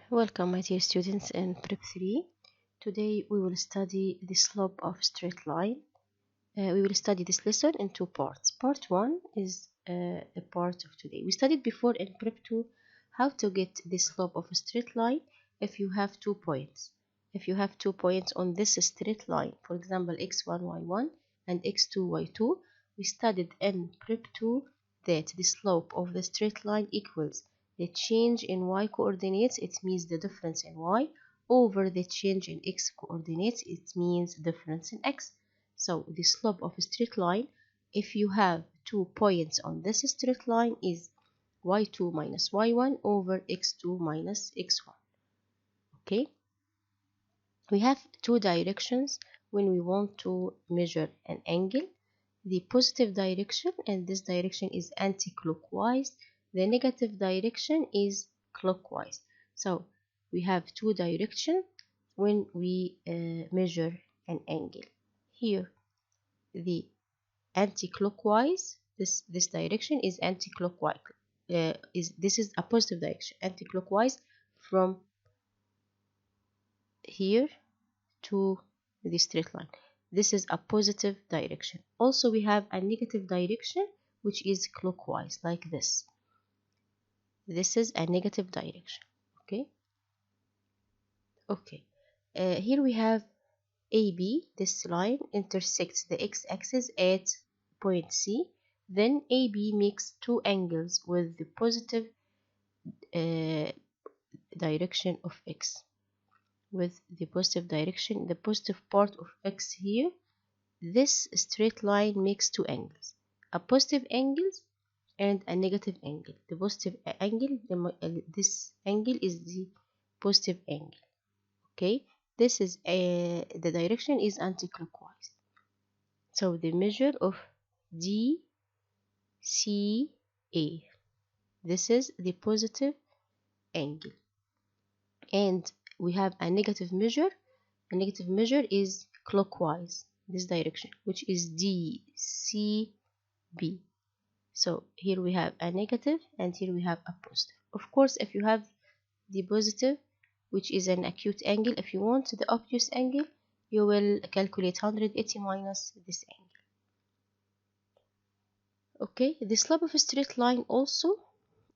Welcome, my dear students, in Prep 3. Today we will study the slope of straight line. We will study this lesson in two parts. Part 1 is a part of today. We studied before in Prep 2 how to get the slope of a straight line if you have 2 points. If you have 2 points on this straight line, for example x1, y1 and x2, y2, we studied in Prep 2 that the slope of the straight line equals the change in y coordinates, it means the difference in y, over the change in x coordinates, it means difference in x. So the slope of a straight line, if you have 2 points on this straight line, is y2 minus y1 over x2 minus x1. Okay, we have 2 directions when we want to measure an angle. The positive direction, and this direction is anti-clockwise. The negative direction is clockwise. So we have 2 directions when we measure an angle. Here the anti-clockwise, this direction is anti-clockwise. This is a positive direction, anti-clockwise from here to the straight line. This is a positive direction. Also we have a negative direction which is clockwise, like this. This is a negative direction. Okay. Here we have AB. This line intersects the x-axis at point C. Then AB makes 2 angles with the positive direction of x. With the positive direction, the positive part of x here, this straight line makes 2 angles, a positive angle and a negative angle. The positive angle, this angle is the positive angle. Okay, this is the direction is anti-clockwise. So the measure of DCA, this is the positive angle, and we have a negative measure. A negative measure is clockwise, this direction, which is DCB. So here we have a negative and here we have a positive. Of course, if you have the positive, which is an acute angle, if you want the obtuse angle, you will calculate 180 minus this angle. Okay, the slope of a straight line also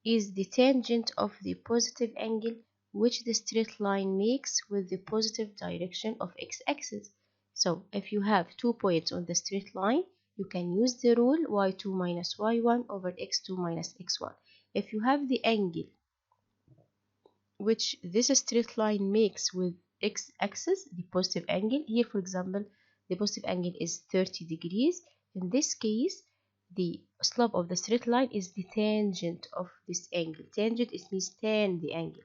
is the tangent of the positive angle which the straight line makes with the positive direction of x-axis. So if you have 2 points on the straight line, you can use the rule y2 minus y1 over x2 minus x1. If you have the angle which this straight line makes with x-axis, the positive angle, here for example the positive angle is 30 degrees. In this case, the slope of the straight line is the tangent of this angle. Tangent, it means tan the angle,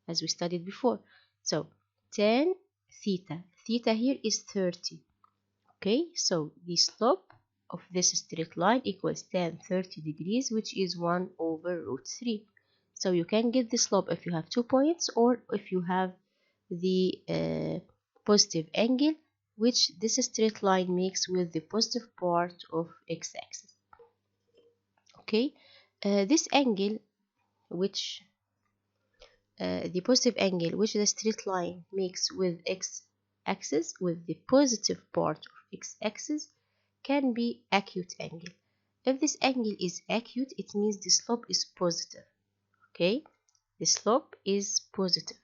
as we studied before. So tan theta, theta here is 30. Okay, so the slope of this straight line equals tan 30 degrees, which is 1 over root 3. So you can get the slope if you have 2 points or if you have the positive angle which this straight line makes with the positive part of x-axis. Okay, this angle which the positive angle which the straight line makes with x-axis, with the positive part of x-axis, can be acute angle. If this angle is acute, it means the slope is positive. Okay, the slope is positive.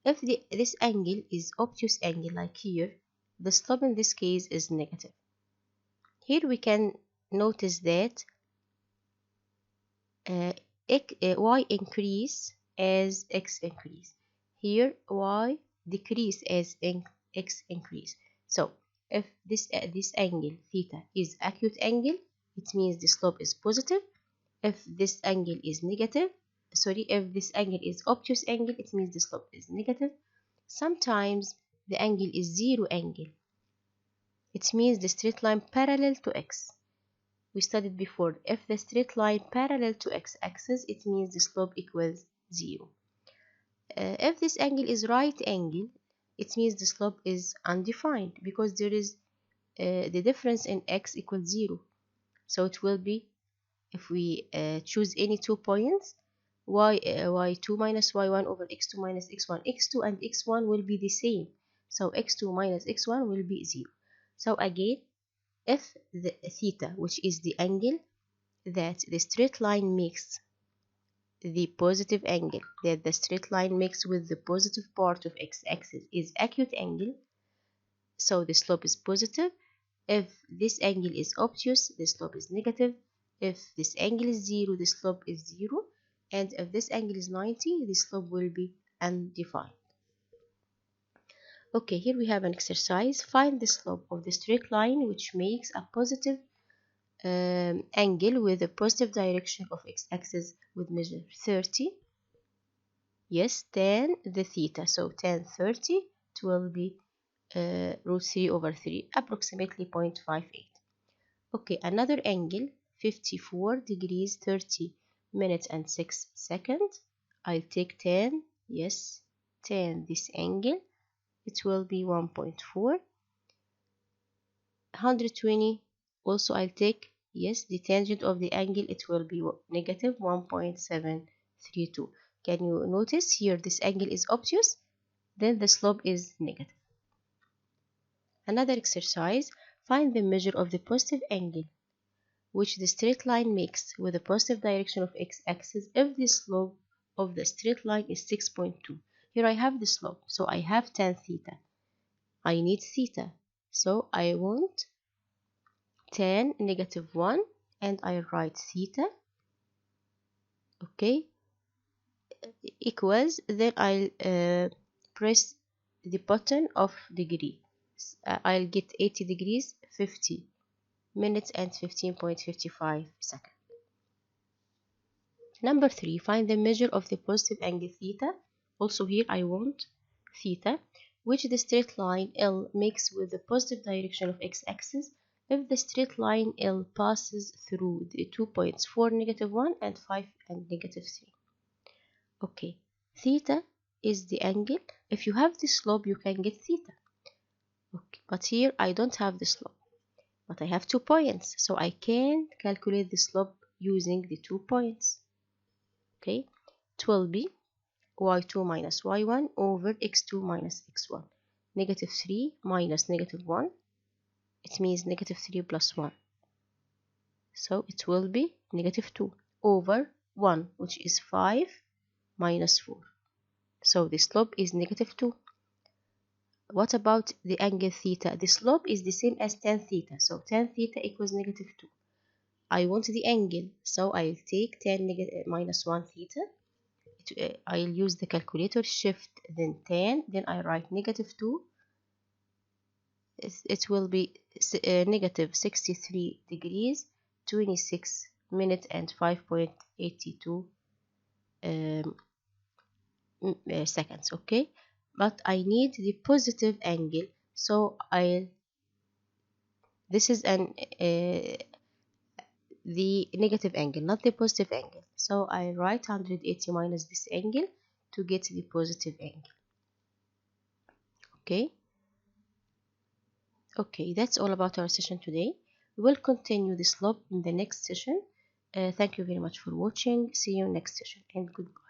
If this angle is obtuse angle, like here, the slope in this case is negative. Here we can notice that y increase as x increase. Here y decrease as x increase. So if this angle theta is acute angle, it means the slope is positive. If this angle is negative, if this angle is obtuse angle, it means the slope is negative. Sometimes the angle is zero angle. It means the straight line parallel to x. We studied before, if the straight line parallel to x-axis, it means the slope equals 0. If this angle is right angle, it means the slope is undefined because there is the difference in x equals 0. So it will be, if we choose any 2 points, y2 minus y1 over x2 minus x1. x2 and x1 will be the same, so x2 minus x1 will be 0. So again, if the theta, which is the angle that the straight line makes, the positive angle that the straight line makes with the positive part of x-axis, is acute angle, so the slope is positive. If this angle is obtuse, the slope is negative. If this angle is 0, the slope is 0. And if this angle is 90, the slope will be undefined. Okay, here we have an exercise. Find the slope of the straight line which makes a positive angle with a positive direction of x-axis with measure 30. Yes, tan the theta. So tan 30, it will be root 3 over 3, approximately 0.58. Okay, another angle, 54 degrees 30 minutes and 6 seconds. I'll take 10, yes, 10 this angle, it will be 1.4. 120, also I'll take, yes, the tangent of the angle, it will be negative 1.732. Can you notice here this angle is obtuse, then the slope is negative. Another exercise, find the measure of the positive angle which the straight line makes with the positive direction of x-axis if the slope of the straight line is 6.2. Here I have the slope, so I have tan theta. I need theta, so I want tan negative 1, and I write theta, okay, equals, then I'll press the button of degree. I'll get 80 degrees, 50 minutes and 15.55 seconds. Number 3, find the measure of the positive angle theta. Also here I want theta, which the straight line L makes with the positive direction of x-axis if the straight line L passes through the 2 points 4, negative 1 and 5 and negative 3. Okay, theta is the angle. If you have the slope, you can get theta. Okay, but here I don't have the slope, but I have 2 points, so I can calculate the slope using the 2 points. Okay, it will be y2 minus y1 over x2 minus x1. Negative 3 minus negative 1, it means negative 3 plus 1. So it will be negative 2 over 1, which is 5 minus 4. So the slope is negative 2. What about the angle theta? The slope is the same as tan theta. So tan theta equals negative 2. I want the angle, so I'll take tan minus 1 theta. I'll use the calculator, shift, then tan, then I write negative 2. It will be negative 63 degrees, 26 minutes and 5.82 seconds, okay? But I need the positive angle, so this is the negative angle, not the positive angle. So I write 180 minus this angle to get the positive angle. Okay. Okay, that's all about our session today. We will continue the slope in the next session. Thank you very much for watching. See you next session and goodbye.